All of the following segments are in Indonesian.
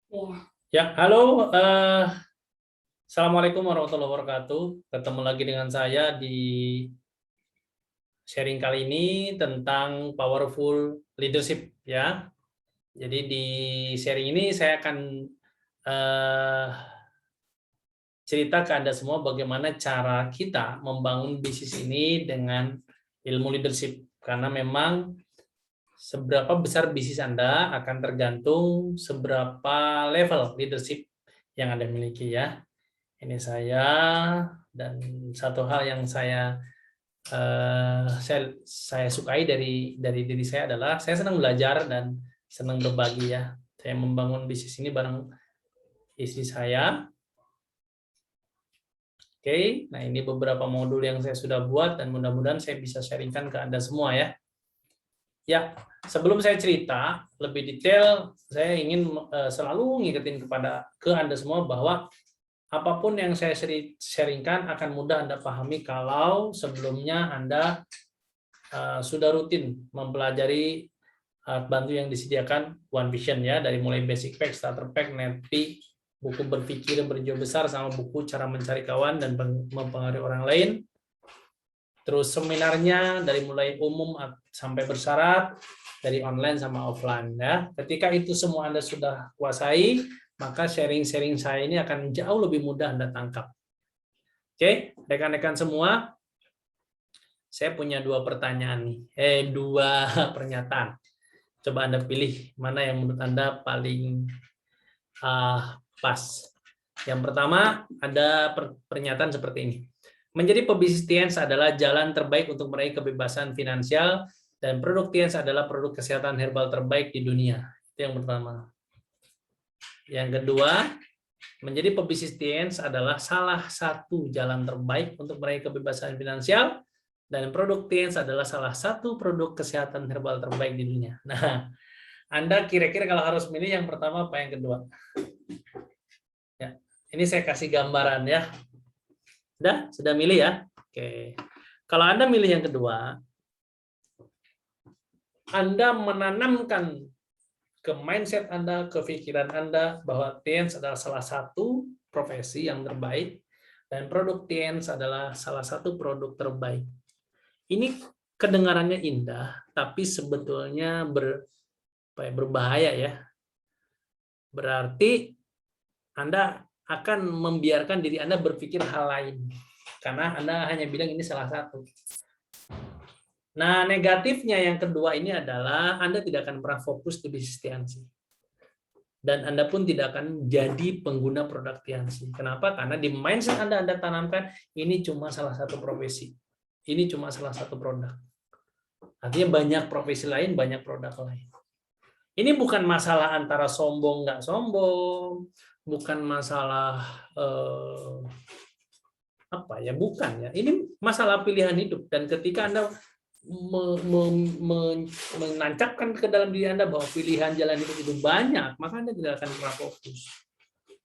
Iya. Ya, halo. Assalamualaikum warahmatullahi wabarakatuh. Ketemu lagi dengan saya di sharing kali ini tentang powerful leadership ya. Jadi di sharing ini saya akan eh, cerita ke Anda semua bagaimana cara kita membangun bisnis ini dengan ilmu leadership. Karena memang seberapa besar bisnis Anda akan tergantung seberapa level leadership yang Anda miliki ya. Ini saya, dan satu hal yang saya sukai dari diri saya adalah saya senang belajar dan senang berbagi ya. Saya membangun bisnis ini bareng istri saya. Oke, nah ini beberapa modul yang saya sudah buat dan mudah-mudahan saya bisa sharingkan ke Anda semua ya. Ya, sebelum saya cerita lebih detail, saya ingin selalu ngingetin ke Anda semua bahwa apapun yang saya sharingkan akan mudah Anda pahami kalau sebelumnya Anda sudah rutin mempelajari alat bantu yang disediakan One Vision ya, dari mulai basic pack, starter pack, netpi, buku berpikir berjiwa besar, sama buku cara mencari kawan dan mempengaruhi orang lain. Terus seminarnya dari mulai umum sampai bersyarat, dari online sama offline ya. Ketika itu semua Anda sudah kuasai, maka sharing-sharing saya ini akan jauh lebih mudah Anda tangkap. Oke, rekan-rekan semua, saya punya dua pertanyaan nih, dua pernyataan. Coba Anda pilih mana yang menurut Anda paling pas. Yang pertama, ada pernyataan seperti ini. Menjadi pebisnis TNS adalah jalan terbaik untuk meraih kebebasan finansial, dan produk TNS adalah produk kesehatan herbal terbaik di dunia. Itu yang pertama. Yang kedua, menjadi pebisnis TNS adalah salah satu jalan terbaik untuk meraih kebebasan finansial, dan produk TNS adalah salah satu produk kesehatan herbal terbaik di dunia. Nah, Anda kira-kira kalau harus milih yang pertama apa yang kedua? Ya, ini saya kasih gambaran ya. Sudah milih ya? Oke. Kalau Anda milih yang kedua, Anda menanamkan ke mindset Anda, ke pikiran Anda bahwa TNS adalah salah satu profesi yang terbaik dan produk TNS adalah salah satu produk terbaik. Ini kedengarannya indah, tapi sebetulnya berbahaya ya. Berarti Anda akan membiarkan diri Anda berpikir hal lain karena Anda hanya bilang ini salah satu. Nah, negatifnya yang kedua ini adalah Anda tidak akan pernah fokus di bisnis TNC. Dan Anda pun tidak akan jadi pengguna produk TNC. Kenapa? Karena di mindset Anda tanamkan ini cuma salah satu profesi. Ini cuma salah satu produk. Artinya banyak profesi lain, banyak produk lain. Ini bukan masalah antara sombong nggak sombong, bukan masalah bukan ya. Ini masalah pilihan hidup, dan ketika Anda menancapkan ke dalam diri Anda bahwa pilihan jalan hidup itu banyak, maka Anda tidak akan pernah fokus.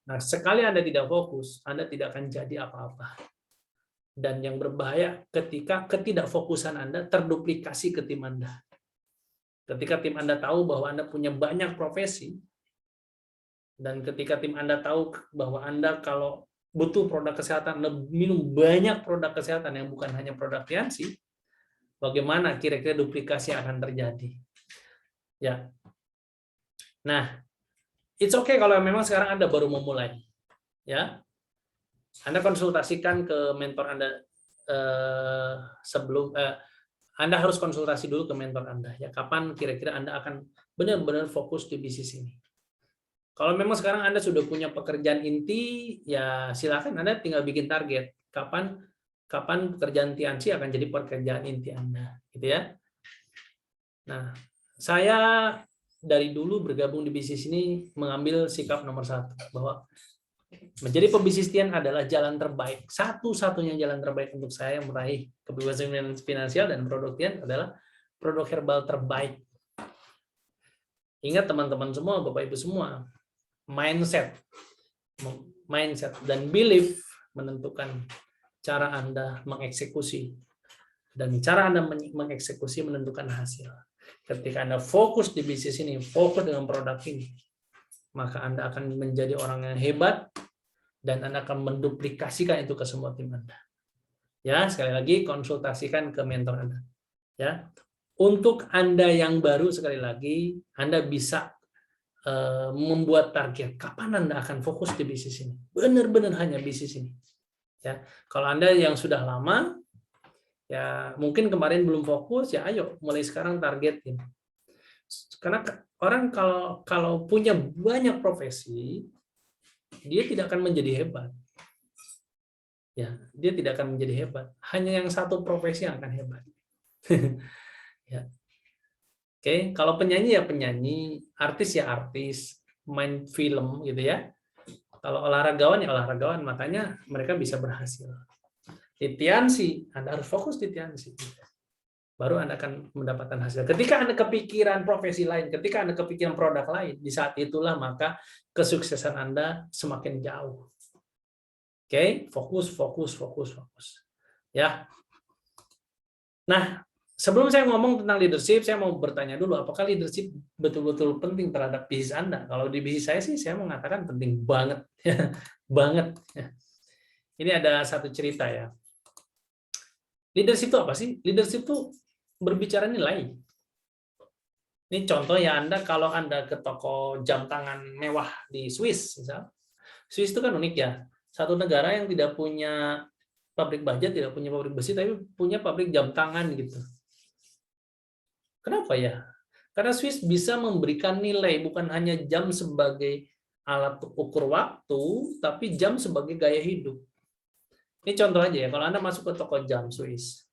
Nah, sekali Anda tidak fokus, Anda tidak akan jadi apa-apa. Dan yang berbahaya ketika ketidakfokusan Anda terduplikasi ke tim Anda. Ketika tim Anda tahu bahwa Anda punya banyak profesi, dan ketika tim Anda tahu bahwa Anda kalau butuh produk kesehatan, minum banyak produk kesehatan yang bukan hanya produk TNC, bagaimana kira-kira duplikasi akan terjadi? Ya. Nah, it's okay kalau memang sekarang Anda baru memulai. Ya. Anda konsultasikan ke mentor Anda sebelum Anda harus konsultasi dulu ke mentor Anda ya, kapan kira-kira Anda akan benar-benar fokus di bisnis ini. Kalau memang sekarang Anda sudah punya pekerjaan inti, ya silakan Anda tinggal bikin target kapan pekerjaan TNC akan jadi pekerjaan inti Anda, gitu ya. Nah, saya dari dulu bergabung di bisnis ini mengambil sikap nomor satu, bahwa menjadi pebisnis TNC adalah jalan terbaik, satu-satunya jalan terbaik untuk saya meraih kebebasan finansial, dan produk TNC adalah produk herbal terbaik. Ingat teman-teman semua, Bapak Ibu semua, mindset dan belief menentukan cara Anda mengeksekusi, dan cara Anda mengeksekusi menentukan hasil. Ketika Anda fokus di bisnis ini, fokus dengan produk ini, maka Anda akan menjadi orang yang hebat dan Anda akan menduplikasikan itu ke semua tim Anda. Ya, sekali lagi konsultasikan ke mentor Anda. Ya. Untuk Anda yang baru, sekali lagi Anda bisa membuat target kapan Anda akan fokus di bisnis ini. Benar-benar hanya bisnis ini. Ya. Kalau Anda yang sudah lama, ya mungkin kemarin belum fokus, ya ayo mulai sekarang targetin. Karena orang kalau punya banyak profesi, dia tidak akan menjadi hebat. Ya, dia tidak akan menjadi hebat. Hanya yang satu profesi yang akan hebat. Ya. Oke, kalau penyanyi ya penyanyi, artis ya artis, main film gitu ya. Kalau olahragawan ya olahragawan, makanya mereka bisa berhasil. Di Tiansi, Anda harus fokus di Tiansi. Baru Anda akan mendapatkan hasil. Ketika Anda kepikiran profesi lain, ketika Anda kepikiran produk lain, di saat itulah maka kesuksesan Anda semakin jauh. Oke, fokus. Ya. Nah, sebelum saya ngomong tentang leadership, saya mau bertanya dulu, apakah leadership betul-betul penting terhadap bisnis Anda? Kalau di bisnis saya sih, saya mengatakan penting banget. Banget. Ini ada satu cerita ya. Leadership itu apa sih? Leadership itu berbicara nilai. Ini contoh ya, kalau Anda ke toko jam tangan mewah di Swiss, misal. Swiss itu kan unik ya. Satu negara yang tidak punya pabrik baja, tidak punya pabrik besi, tapi punya pabrik jam tangan gitu. Kenapa ya? Karena Swiss bisa memberikan nilai, bukan hanya jam sebagai alat ukur waktu, tapi jam sebagai gaya hidup. Ini contoh aja ya, kalau Anda masuk ke toko jam Swiss,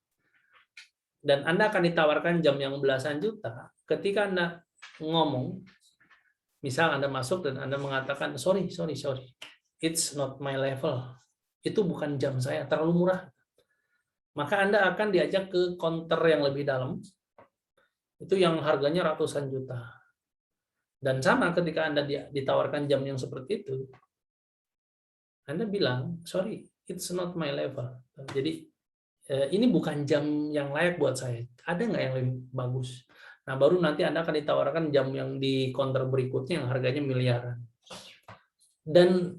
dan Anda akan ditawarkan jam yang belasan juta, ketika Anda ngomong, misal Anda masuk dan Anda mengatakan, sorry, it's not my level. Itu bukan jam saya, terlalu murah. Maka Anda akan diajak ke counter yang lebih dalam, itu yang harganya ratusan juta. Dan sama ketika Anda ditawarkan jam yang seperti itu, Anda bilang, sorry, it's not my level. Jadi, ini bukan jam yang layak buat saya. Ada nggak yang lebih bagus? Nah, baru nanti Anda akan ditawarkan jam yang di counter berikutnya yang harganya miliaran. Dan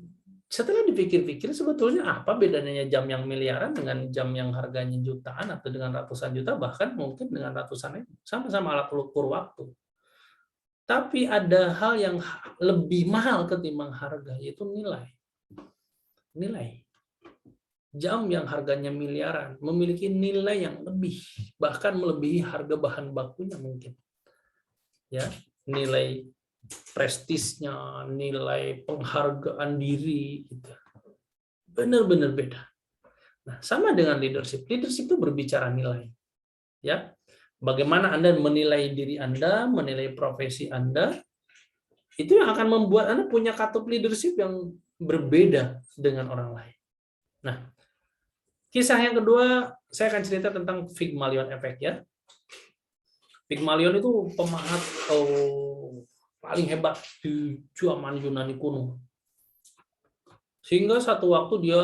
setelah dipikir-pikir, sebetulnya apa bedanya jam yang miliaran dengan jam yang harganya jutaan atau dengan ratusan juta, bahkan mungkin dengan ratusan ribu. Sama-sama alat ukur waktu. Tapi ada hal yang lebih mahal ketimbang harga, yaitu nilai. Nilai. Jam yang harganya miliaran memiliki nilai yang lebih, bahkan melebihi harga bahan bakunya mungkin. Ya, nilai prestisnya, nilai penghargaan diri, gitu. Benar-benar beda. Nah, sama dengan leadership. Leadership itu berbicara nilai. Ya, bagaimana Anda menilai diri Anda, menilai profesi Anda, itu yang akan membuat Anda punya katup leadership yang berbeda dengan orang lain. Nah, kisah yang kedua, saya akan cerita tentang Pygmalion Effect ya. Pygmalion itu pemahat paling hebat di zaman Yunani kuno. Sehingga satu waktu dia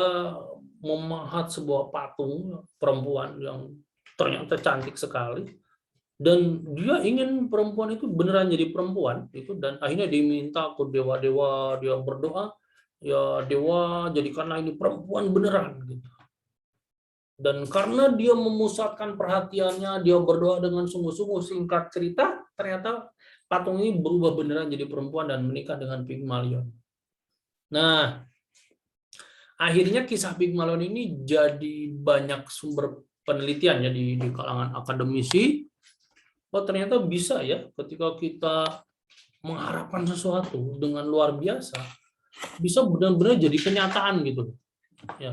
memahat sebuah patung perempuan yang ternyata cantik sekali, dan dia ingin perempuan itu beneran jadi perempuan itu, dan akhirnya diminta ke dewa-dewa, dia berdoa, ya dewa jadikanlah ini perempuan beneran gitu. Dan karena dia memusatkan perhatiannya, dia berdoa dengan sungguh-sungguh, singkat cerita, ternyata patung ini berubah beneran jadi perempuan dan menikah dengan Pygmalion. Nah, akhirnya kisah Pygmalion ini jadi banyak sumber penelitian ya di kalangan akademisi. Oh, ternyata bisa ya ketika kita mengharapkan sesuatu dengan luar biasa, bisa benar-benar jadi kenyataan gitu. Ya,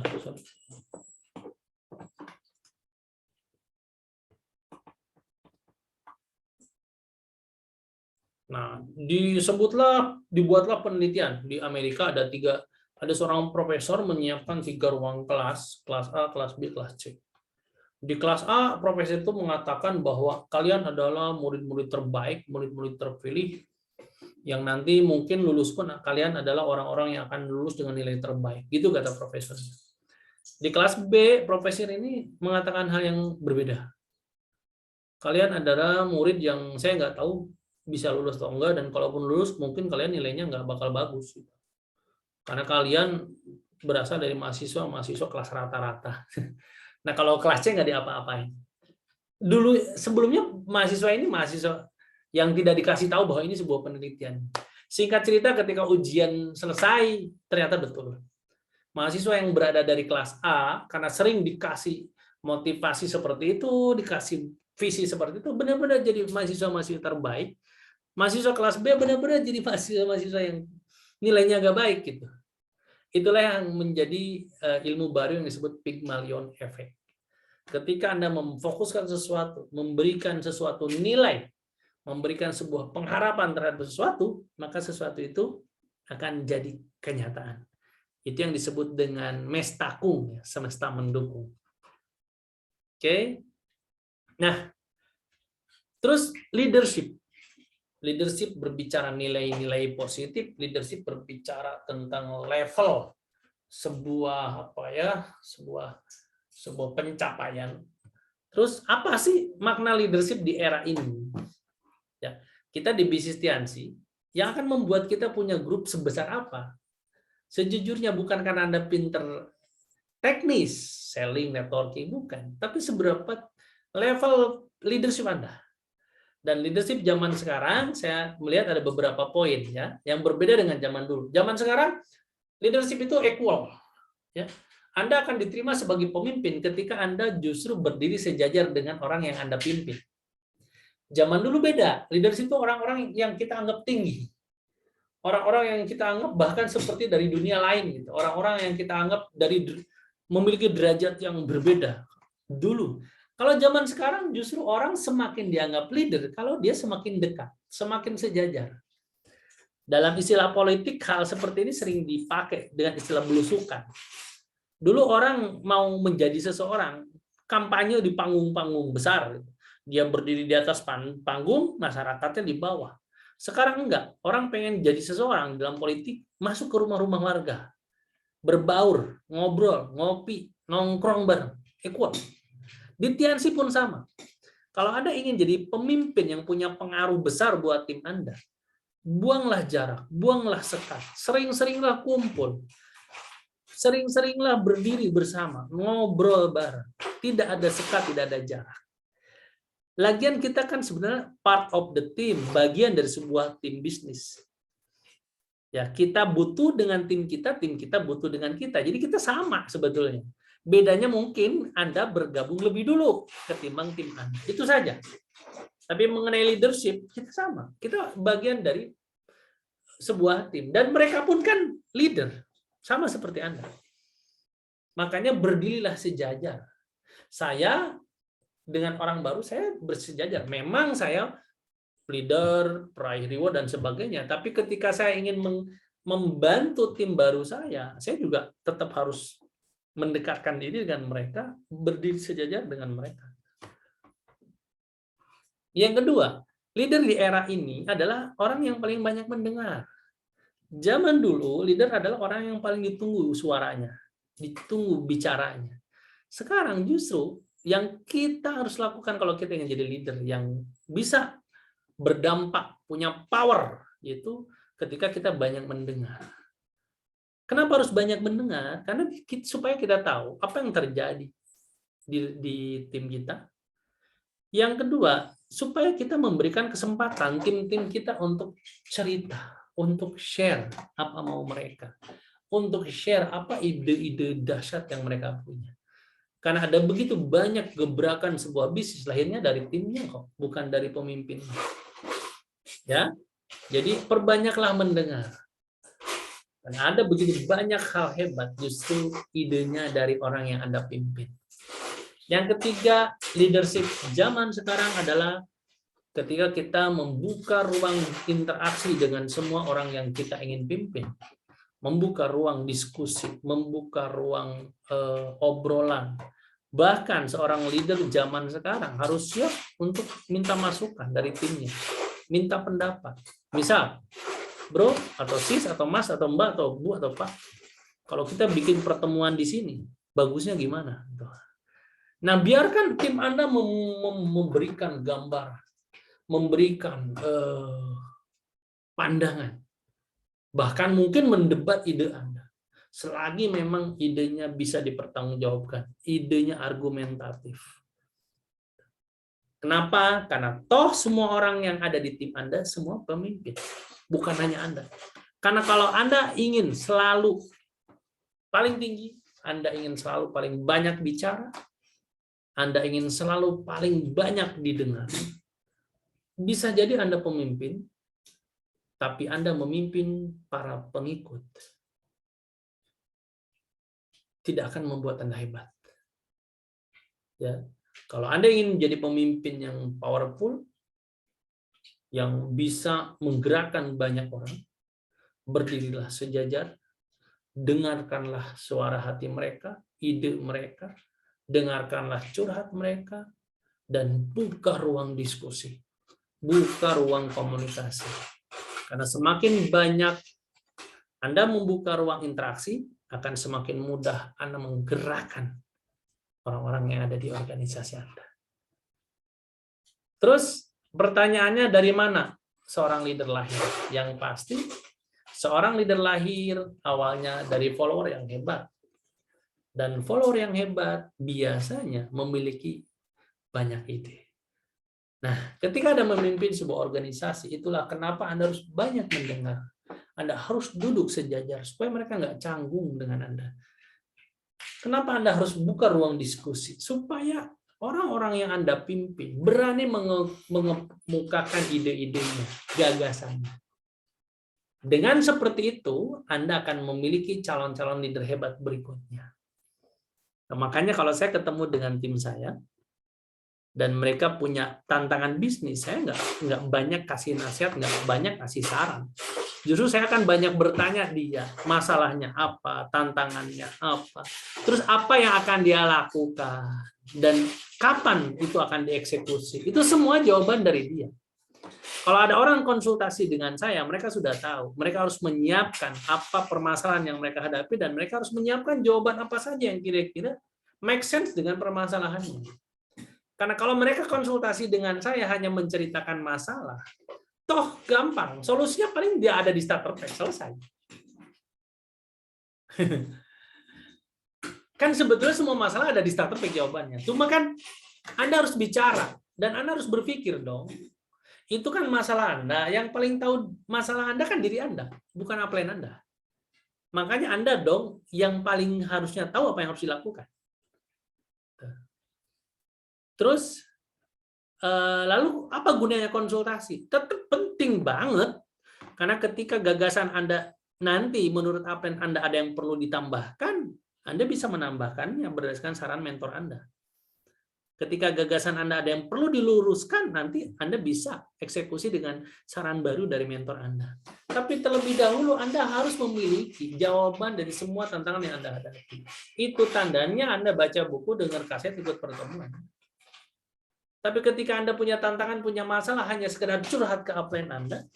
nah, dibuatlah penelitian di Amerika, ada seorang profesor menyiapkan 3 ruang kelas A, kelas B, kelas C. Di kelas A, profesor itu mengatakan bahwa kalian adalah murid-murid terbaik, murid-murid terpilih, yang nanti mungkin lulus pun kalian adalah orang-orang yang akan lulus dengan nilai terbaik. Gitu kata profesor. Di kelas B, profesor ini mengatakan hal yang berbeda. Kalian adalah murid yang saya nggak tahu bisa lulus atau enggak, dan kalaupun lulus mungkin kalian nilainya nggak bakal bagus. Karena kalian berasal dari mahasiswa kelas rata-rata. Nah, kalau kelas C nggak diapa-apain. Dulu sebelumnya mahasiswa ini mahasiswa yang tidak dikasih tahu bahwa ini sebuah penelitian. Singkat cerita, ketika ujian selesai, ternyata betul. Mahasiswa yang berada dari kelas A, karena sering dikasih motivasi seperti itu, dikasih visi seperti itu, benar-benar jadi mahasiswa-mahasiswa terbaik. Mahasiswa kelas B benar-benar jadi mahasiswa-mahasiswa yang nilainya agak baik gitu. Itulah yang menjadi ilmu baru yang disebut Pygmalion Effect. Ketika Anda memfokuskan sesuatu, memberikan sesuatu nilai, memberikan sebuah pengharapan terhadap sesuatu, maka sesuatu itu akan jadi kenyataan. Itu yang disebut dengan mestakung, semesta mendukung. Oke. Nah, terus leadership. Leadership berbicara nilai-nilai positif, leadership berbicara tentang level sebuah sebuah pencapaian. Terus apa sih makna leadership di era ini? Ya, kita di bisnis Tiansi yang akan membuat kita punya grup sebesar apa? Sejujurnya bukan karena Anda pinter teknis, selling, networking, bukan, tapi seberapa level leadership Anda. Dan leadership zaman sekarang, saya melihat ada beberapa poin ya, yang berbeda dengan zaman dulu. Zaman sekarang, leadership itu equal. Ya. Anda akan diterima sebagai pemimpin ketika Anda justru berdiri sejajar dengan orang yang Anda pimpin. Zaman dulu beda, leadership itu orang-orang yang kita anggap tinggi. Orang-orang yang kita anggap bahkan seperti dari dunia lain. Gitu. Orang-orang yang kita anggap memiliki derajat yang berbeda. Dulu. Kalau zaman sekarang justru orang semakin dianggap leader kalau dia semakin dekat, semakin sejajar. Dalam istilah politik, hal seperti ini sering dipakai dengan istilah belusukan. Dulu orang mau menjadi seseorang, kampanye di panggung-panggung besar. Dia berdiri di atas panggung, masyarakatnya di bawah. Sekarang enggak, orang pengen jadi seseorang dalam politik, masuk ke rumah-rumah warga. Berbaur, ngobrol, ngopi, nongkrong bareng. Equal. Di Tiansi pun sama. Kalau Anda ingin jadi pemimpin yang punya pengaruh besar buat tim Anda, buanglah jarak, buanglah sekat, sering-seringlah kumpul, sering-seringlah berdiri bersama, ngobrol bareng. Tidak ada sekat, tidak ada jarak. Lagian kita kan sebenarnya part of the team, bagian dari sebuah tim bisnis. Ya, kita butuh dengan tim kita butuh dengan kita. Jadi kita sama sebetulnya. Bedanya mungkin Anda bergabung lebih dulu ketimbang tim Anda. Itu saja. Tapi mengenai leadership, kita sama. Kita bagian dari sebuah tim. Dan mereka pun kan leader. Sama seperti Anda. Makanya berdirilah sejajar. Saya dengan orang baru, saya bersejajar. Memang saya leader, peraih reward, dan sebagainya. Tapi ketika saya ingin membantu tim baru saya juga tetap harus mendekatkan diri dengan mereka, berdiri sejajar dengan mereka. Yang kedua, leader di era ini adalah orang yang paling banyak mendengar. Zaman dulu, leader adalah orang yang paling ditunggu suaranya, ditunggu bicaranya. Sekarang justru yang kita harus lakukan kalau kita ingin jadi leader yang bisa berdampak, punya power, yaitu ketika kita banyak mendengar. Kenapa harus banyak mendengar? Karena supaya kita tahu apa yang terjadi di tim kita. Yang kedua, supaya kita memberikan kesempatan tim-tim kita untuk cerita, untuk share apa mau mereka, untuk share apa ide-ide dahsyat yang mereka punya. Karena ada begitu banyak gebrakan sebuah bisnis, lahirnya dari timnya kok, bukan dari pemimpinnya. Ya, jadi perbanyaklah mendengar. Karena ada begitu banyak hal hebat, justru idenya dari orang yang Anda pimpin. Yang ketiga, leadership zaman sekarang adalah ketika kita membuka ruang interaksi dengan semua orang yang kita ingin pimpin. Membuka ruang diskusi, membuka ruang obrolan. Bahkan seorang leader zaman sekarang harus siap untuk minta masukan dari timnya. Minta pendapat. Misal, bro, atau sis, atau mas, atau mbak, atau bu, atau pak, kalau kita bikin pertemuan di sini, bagusnya gimana? Nah, biarkan tim Anda memberikan gambar, memberikan pandangan, bahkan mungkin mendebat ide Anda. Selagi memang idenya bisa dipertanggungjawabkan, idenya argumentatif. Kenapa? Karena toh semua orang yang ada di tim Anda semua pemimpin, bukan hanya Anda. Karena kalau Anda ingin selalu paling tinggi, Anda ingin selalu paling banyak bicara, Anda ingin selalu paling banyak didengar, bisa jadi Anda pemimpin, tapi Anda memimpin para pengikut. Tidak akan membuat Anda hebat. Ya, kalau Anda ingin menjadi pemimpin yang powerful, yang bisa menggerakkan banyak orang, berdirilah sejajar, dengarkanlah suara hati mereka, ide mereka, dengarkanlah curhat mereka, dan buka ruang diskusi, buka ruang komunikasi. Karena semakin banyak Anda membuka ruang interaksi, akan semakin mudah Anda menggerakkan orang-orang yang ada di organisasi Anda. Terus pertanyaannya, dari mana seorang leader lahir? Yang pasti seorang leader lahir awalnya dari follower yang hebat. Dan follower yang hebat biasanya memiliki banyak ide. Nah, ketika Anda memimpin sebuah organisasi, itulah kenapa Anda harus banyak mendengar. Anda harus duduk sejajar supaya mereka nggak canggung dengan Anda. Kenapa Anda harus buka ruang diskusi? Supaya orang-orang yang Anda pimpin berani mengemukakan ide-idenya, gagasannya. Dengan seperti itu, Anda akan memiliki calon-calon leader hebat berikutnya. Nah, makanya kalau saya ketemu dengan tim saya, dan mereka punya tantangan bisnis, saya nggak banyak kasih nasihat, nggak banyak kasih saran. Justru saya akan banyak bertanya dia, masalahnya apa, tantangannya apa, terus apa yang akan dia lakukan, dan kapan itu akan dieksekusi. Itu semua jawaban dari dia. Kalau ada orang konsultasi dengan saya, mereka sudah tahu. Mereka harus menyiapkan apa permasalahan yang mereka hadapi, dan mereka harus menyiapkan jawaban apa saja yang kira-kira make sense dengan permasalahannya. Karena kalau mereka konsultasi dengan saya hanya menceritakan masalah, toh gampang, solusinya paling dia ada di starter pack, selesai. Kan sebetulnya semua masalah ada di starter pack jawabannya. Cuma kan Anda harus bicara, dan Anda harus berpikir dong. Itu kan masalah Anda, yang paling tahu masalah Anda kan diri Anda, bukan upline Anda. Makanya Anda dong yang paling harusnya tahu apa yang harus dilakukan. Terus, lalu apa gunanya konsultasi? Tetap penting banget, karena ketika gagasan Anda nanti menurut upline Anda ada yang perlu ditambahkan, Anda bisa menambahkannya berdasarkan saran mentor Anda. Ketika gagasan Anda ada yang perlu diluruskan, nanti Anda bisa eksekusi dengan saran baru dari mentor Anda. Tapi terlebih dahulu Anda harus memiliki jawaban dari semua tantangan yang Anda hadapi. Itu tandanya Anda baca buku, dengar kaset, ikut pertemuan. Tapi ketika Anda punya tantangan, punya masalah, hanya sekedar curhat ke upline Anda,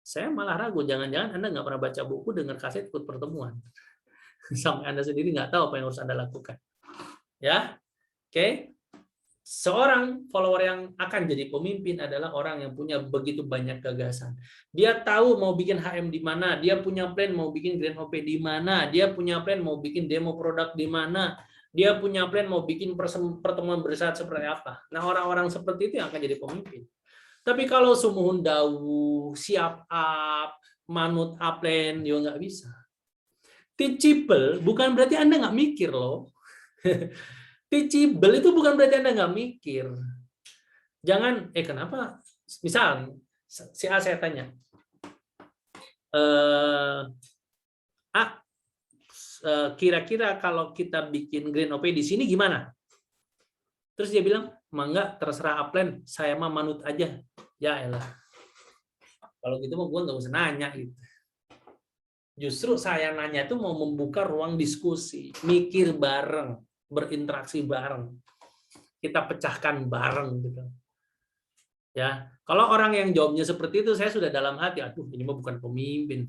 saya malah ragu, jangan-jangan Anda nggak pernah baca buku, dengar kaset, ikut pertemuan. Sampai Anda sendiri nggak tahu apa yang harus Anda lakukan. Ya, oke. Seorang follower yang akan jadi pemimpin adalah orang yang punya begitu banyak gagasan. Dia tahu mau bikin HM di mana, dia punya plan mau bikin Grand OP di mana, dia punya plan mau bikin demo produk di mana, dia punya plan mau bikin pertemuan bersama seperti apa. Nah, orang-orang seperti itu yang akan jadi pemimpin. Tapi kalau sumuhun dawu, siap up, manut upline, ya nggak bisa. Teachable bukan berarti Anda nggak mikir loh. Teachable itu bukan berarti Anda nggak mikir. Jangan, kenapa? Misal, si A saya tanya, kira-kira kalau kita bikin Grand OP di sini gimana? Terus dia bilang, enggak, terserah upline, saya mah manut aja. Ya elah. Kalau gitu mah gue nggak usah nanya gitu. Justru saya nanya itu mau membuka ruang diskusi, mikir bareng, berinteraksi bareng, kita pecahkan bareng gitu. Ya, kalau orang yang jawabnya seperti itu, saya sudah dalam hati, aduh ini mah bukan pemimpin.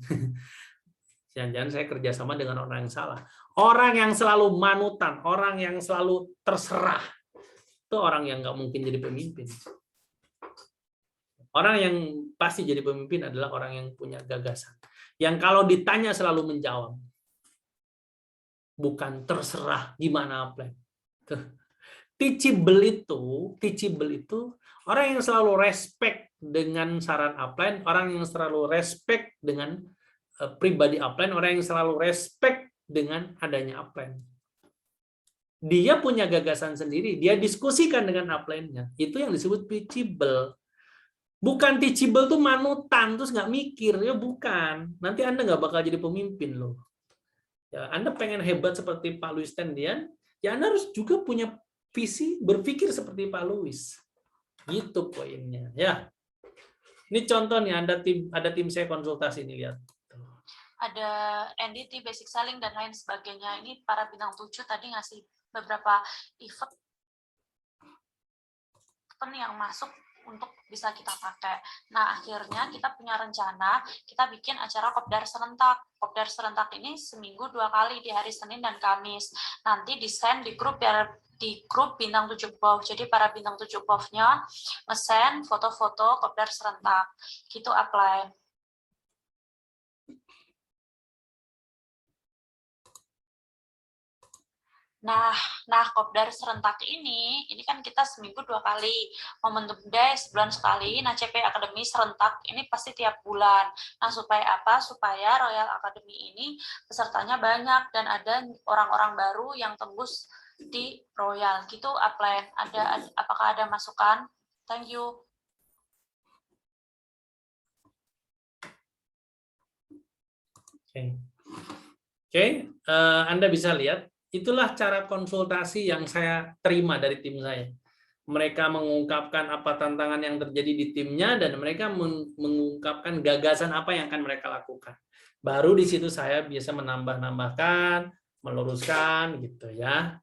Jangan-jangan saya kerjasama dengan orang yang salah. Orang yang selalu manutan, orang yang selalu terserah, itu orang yang nggak mungkin jadi pemimpin. Orang yang pasti jadi pemimpin adalah orang yang punya gagasan. Yang kalau ditanya selalu menjawab. Bukan terserah gimana plan. Teachable itu orang yang selalu respect dengan saran upline, orang yang selalu respect dengan pribadi upline, orang yang selalu respect dengan adanya upline. Dia punya gagasan sendiri, dia diskusikan dengan upline-nya. Itu yang disebut teachable. Bukan teachable tuh manutan, terus nggak mikir, ya bukan. Nanti Anda nggak bakal jadi pemimpin loh. Ya, Anda pengen hebat seperti Pak Louis Tendian, ya Anda harus juga punya visi berpikir seperti Pak Louis. Gitu poinnya. Ya, ini contoh nih, ada tim saya konsultasi nih, lihat. Ada NDT, basic selling, dan lain sebagainya. Ini para bintang 7 tadi ngasih beberapa event yang masuk untuk bisa kita pakai. Nah, akhirnya kita punya rencana, kita bikin acara kopdar serentak. Kopdar serentak ini seminggu 2 kali, di hari Senin dan Kamis. Nanti di-send di grup bintang 7 POV. Jadi para bintang 7 POV-nya nge-send foto-foto kopdar serentak. Gitu apply. Nah, kopdar serentak ini kan kita seminggu 2 kali, momentum day sebulan sekali. Nah, CP Academy serentak ini pasti tiap bulan. Nah, supaya apa? Supaya Royal Academy ini pesertanya banyak dan ada orang-orang baru yang tembus di Royal. Gitu, apply. Apakah ada masukan? Thank you. Oke. Anda bisa lihat, itulah cara konsultasi yang saya terima dari tim saya. Mereka mengungkapkan apa tantangan yang terjadi di timnya, dan mereka mengungkapkan gagasan apa yang akan mereka lakukan. Baru di situ saya biasa menambah-nambahkan, meluruskan, gitu ya.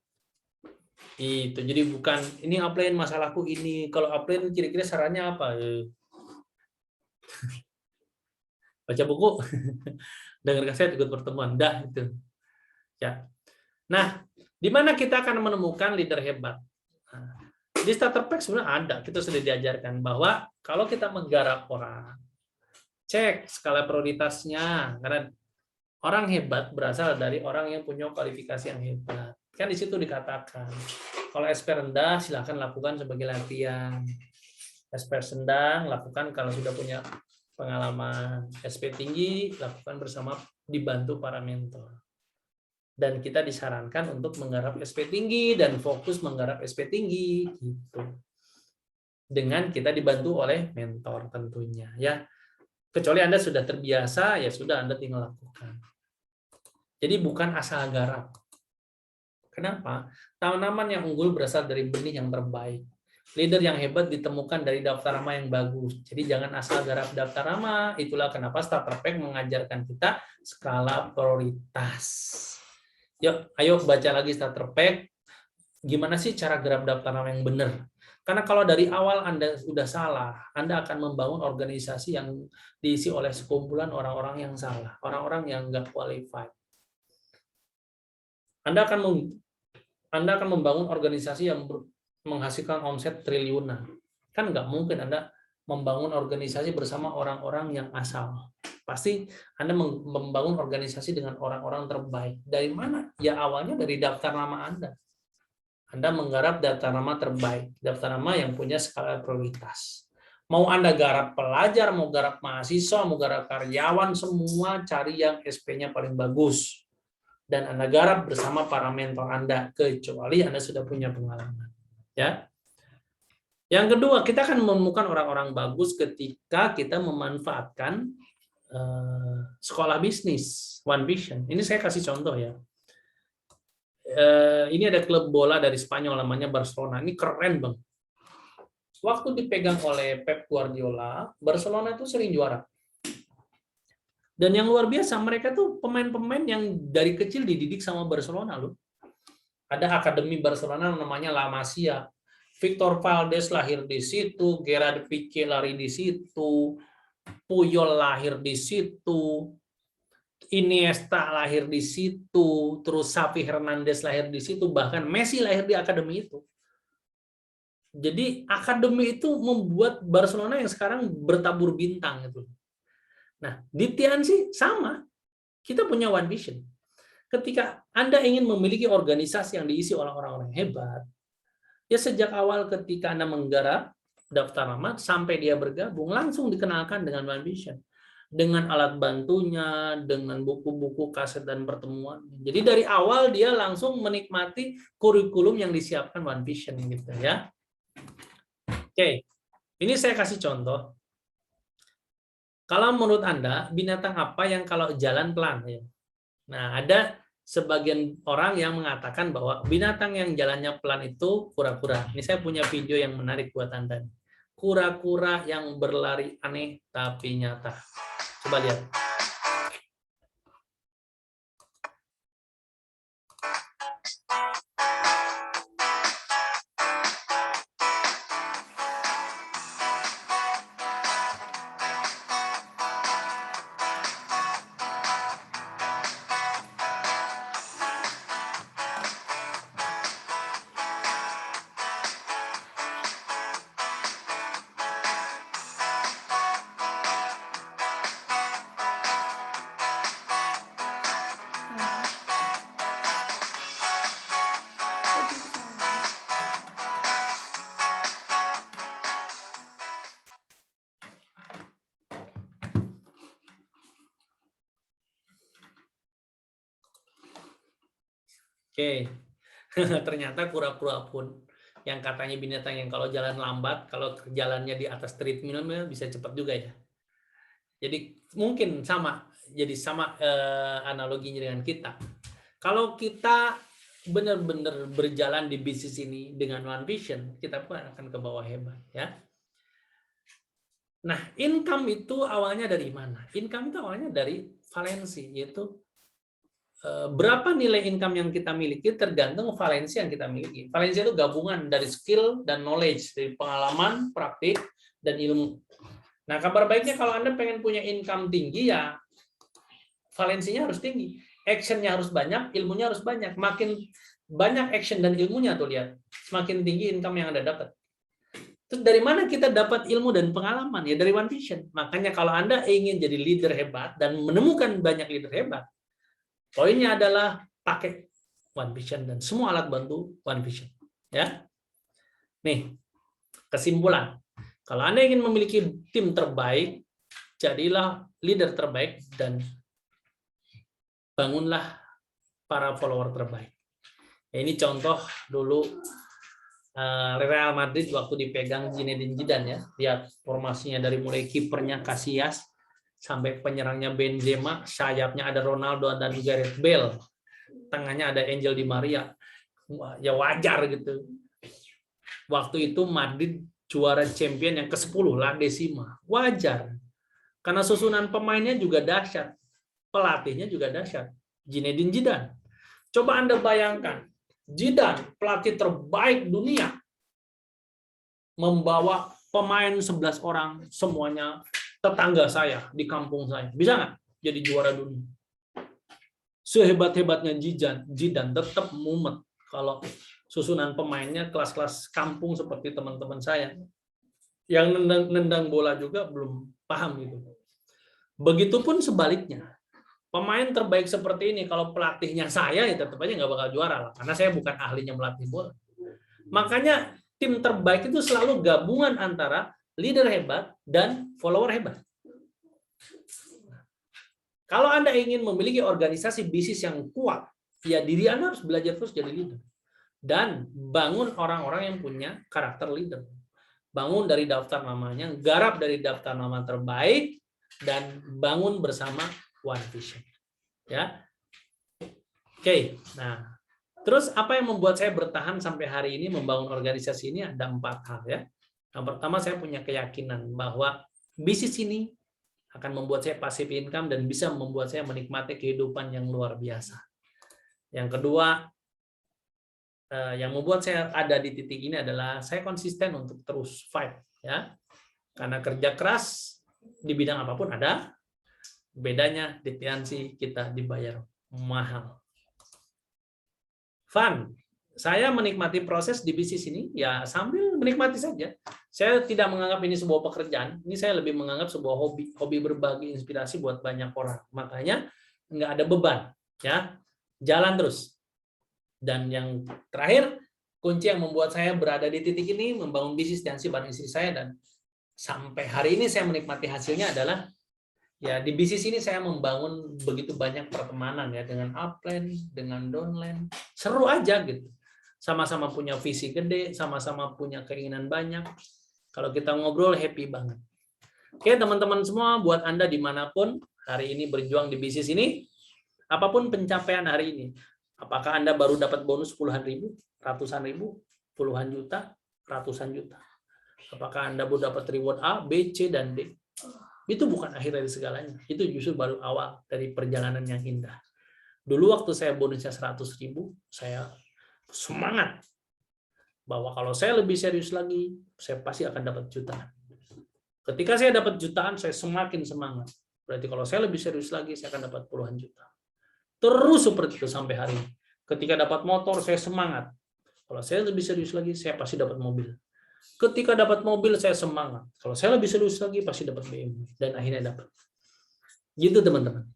Itu jadi bukan ini upline masalahku ini, kalau upline kira-kira sarannya apa? Baca buku, dengar kaset, ikut pertemuan, dah itu. Ya. Nah, di mana kita akan menemukan leader hebat? Nah, di starter pack sebenarnya ada, kita sudah diajarkan bahwa kalau kita menggarap orang, cek skala prioritasnya, karena orang hebat berasal dari orang yang punya kualifikasi yang hebat. Kan di situ dikatakan, kalau SP rendah silakan lakukan sebagai latihan. SP sedang lakukan kalau sudah punya pengalaman. SP tinggi lakukan bersama, dibantu para mentor. Dan kita disarankan untuk menggarap SP tinggi dan fokus menggarap SP tinggi gitu. Dengan kita dibantu oleh mentor tentunya ya. Kecuali Anda sudah terbiasa, ya sudah Anda tinggal lakukan. Jadi bukan asal garap. Kenapa? Tanaman yang unggul berasal dari benih yang terbaik. Leader yang hebat ditemukan dari daftar nama yang bagus. Jadi jangan asal garap daftar nama. Itulah kenapa starter pack mengajarkan kita skala prioritas. Yuk, ayo baca lagi starter pack. Gimana sih cara garap daftar nama yang benar? Karena kalau dari awal Anda sudah salah, Anda akan membangun organisasi yang diisi oleh sekumpulan orang-orang yang salah, orang-orang yang nggak qualified. Anda akan membangun organisasi yang menghasilkan omset triliunan. Kan nggak mungkin Anda membangun organisasi bersama orang-orang yang asal. Pasti Anda membangun organisasi dengan orang-orang terbaik. Dari mana? Ya awalnya dari daftar nama Anda. Anda menggarap daftar nama terbaik, daftar nama yang punya skala prioritas. Mau Anda garap pelajar, mau garap mahasiswa, mau garap karyawan, semua cari yang SP-nya paling bagus. Dan Anda garap bersama para mentor Anda, kecuali Anda sudah punya pengalaman. Ya. Yang kedua, kita akan menemukan orang-orang bagus ketika kita memanfaatkan sekolah bisnis, One Vision. Ini saya kasih contoh ya. Ini ada klub bola dari Spanyol namanya Barcelona. Ini keren bang. Waktu dipegang oleh Pep Guardiola, Barcelona itu sering juara. Dan yang luar biasa, mereka tuh pemain-pemain yang dari kecil dididik sama Barcelona loh. Ada akademi Barcelona namanya La Masia. Victor Valdes lahir di situ, Gerard Piqué lahir di situ, Puyol lahir di situ, Iniesta lahir di situ, terus Xavi Hernandez lahir di situ, bahkan Messi lahir di akademi itu. Jadi akademi itu membuat Barcelona yang sekarang bertabur bintang itu. Nah, di Tianxi sama. Kita punya one vision. Ketika Anda ingin memiliki organisasi yang diisi oleh orang-orang hebat, ya sejak awal ketika Anda menggarap daftar nama sampai dia bergabung langsung dikenalkan dengan one vision. Dengan alat bantunya, dengan buku-buku, kaset dan pertemuan. Jadi dari awal dia langsung menikmati kurikulum yang disiapkan one vision gitu ya. Oke. Ini saya kasih contoh. Kalau menurut Anda, binatang apa yang kalau jalan pelan? Ya? Nah, ada sebagian orang yang mengatakan bahwa binatang yang jalannya pelan itu kura-kura. Ini saya punya video yang menarik buat Anda. Kura-kura yang berlari aneh tapi nyata. Coba lihat. Oke, ternyata kura-kura pun yang katanya binatang yang kalau jalan lambat, kalau jalannya di atas treadmill bisa cepat juga ya. Jadi mungkin sama, jadi sama analoginya dengan kita. Kalau kita benar-benar berjalan di bisnis ini dengan one vision, kita pun akan ke bawah hebat ya. Nah, income itu awalnya dari mana? Income itu awalnya dari valensi, yaitu berapa nilai income yang kita miliki tergantung valensi yang kita miliki. Valensi itu gabungan dari skill dan knowledge, dari pengalaman, praktik, dan ilmu. Nah, kabar baiknya kalau Anda pengen punya income tinggi, ya valensinya harus tinggi. Action-nya harus banyak, ilmunya harus banyak. Makin banyak action dan ilmunya, tuh lihat, semakin tinggi income yang Anda dapat. Terus dari mana kita dapat ilmu dan pengalaman? Ya dari one vision. Makanya kalau Anda ingin jadi leader hebat dan menemukan banyak leader hebat, poinnya adalah pakai one vision dan semua alat bantu one vision. Ya, nih kesimpulan. Kalau Anda ingin memiliki tim terbaik, jadilah leader terbaik dan bangunlah para follower terbaik. Ya, ini contoh dulu Real Madrid waktu dipegang Zinedine Zidane ya. Lihat formasinya dari mulai kipernya Casillas sampai penyerangnya Benzema, sayapnya ada Ronaldo dan Gareth Bale, tengahnya ada Angel Di Maria. Ya wajar gitu. Waktu itu Madrid juara champion yang ke-10 La Decima. Wajar. Karena susunan pemainnya juga dahsyat. Pelatihnya juga dahsyat. Zinedine Zidane. Coba Anda bayangkan, Zidane, pelatih terbaik dunia, membawa pemain 11 orang, semuanya tetangga saya di kampung saya. Bisa nggak jadi juara dunia? Sehebat-hebatnya Zidane tetap mumet kalau susunan pemainnya kelas-kelas kampung seperti teman-teman saya. Yang nendang bola juga belum paham gitu. Begitupun sebaliknya. Pemain terbaik seperti ini, kalau pelatihnya saya, ya tetap aja nggak bakal juara lah. Karena saya bukan ahlinya melatih bola. Makanya tim terbaik itu selalu gabungan antara leader hebat dan follower hebat. Kalau Anda ingin memiliki organisasi bisnis yang kuat, ya diri Anda harus belajar terus jadi leader. Dan bangun orang-orang yang punya karakter leader. Bangun dari daftar namanya, garap dari daftar nama terbaik, dan bangun bersama one vision. Ya. Oke, nah terus apa yang membuat saya bertahan sampai hari ini membangun organisasi ini? Ada 4 hal ya. Yang pertama, saya punya keyakinan bahwa bisnis ini akan membuat saya passive income dan bisa membuat saya menikmati kehidupan yang luar biasa. Yang kedua, yang membuat saya ada di titik ini adalah saya konsisten untuk terus fight ya. Karena kerja keras di bidang apapun ada, bedanya di Tianxi kita dibayar mahal. Fun. saya menikmati proses di bisnis ini ya sambil menikmati saja. Saya tidak menganggap ini sebuah pekerjaan, ini saya lebih menganggap sebuah hobi, hobi berbagi inspirasi buat banyak orang. Makanya nggak ada beban, ya, jalan terus. Dan yang terakhir, kunci yang membuat saya berada di titik ini, membangun bisnis dan bareng istri saya, dan sampai hari ini saya menikmati hasilnya adalah ya di bisnis ini saya membangun begitu banyak pertemanan ya dengan upline, dengan downline, seru aja gitu. Sama-sama punya visi gede, sama-sama punya keinginan banyak. Kalau kita ngobrol happy banget. Oke teman-teman semua, buat Anda dimanapun hari ini berjuang di bisnis ini, apapun pencapaian hari ini, apakah Anda baru dapat bonus puluhan ribu, ratusan ribu, puluhan juta, ratusan juta. Apakah Anda baru dapat reward A, B, C, dan D. Itu bukan akhir dari segalanya. Itu justru baru awal dari perjalanan yang indah. Dulu waktu saya bonusnya 100 ribu, saya semangat bahwa kalau saya lebih serius lagi, saya pasti akan dapat jutaan. Ketika saya dapat jutaan, saya semakin semangat. Berarti kalau saya lebih serius lagi, saya akan dapat puluhan juta. Terus seperti itu sampai hari ini. Ketika dapat motor, saya semangat. Kalau saya lebih serius lagi, saya pasti dapat mobil. Ketika dapat mobil, saya semangat. Kalau saya lebih serius lagi, pasti dapat BMW. Dan akhirnya dapat. Gitu teman-teman.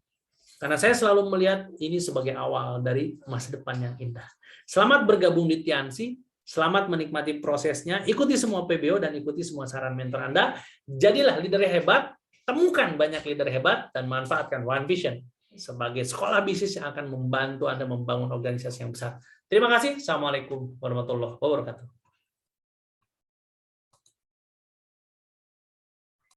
Karena saya selalu melihat ini sebagai awal dari masa depan yang indah. Selamat bergabung di Tiansi, selamat menikmati prosesnya, ikuti semua PBO dan ikuti semua saran mentor Anda. Jadilah leader hebat, temukan banyak leader hebat, dan manfaatkan One Vision sebagai sekolah bisnis yang akan membantu Anda membangun organisasi yang besar. Terima kasih. Assalamualaikum warahmatullahi wabarakatuh.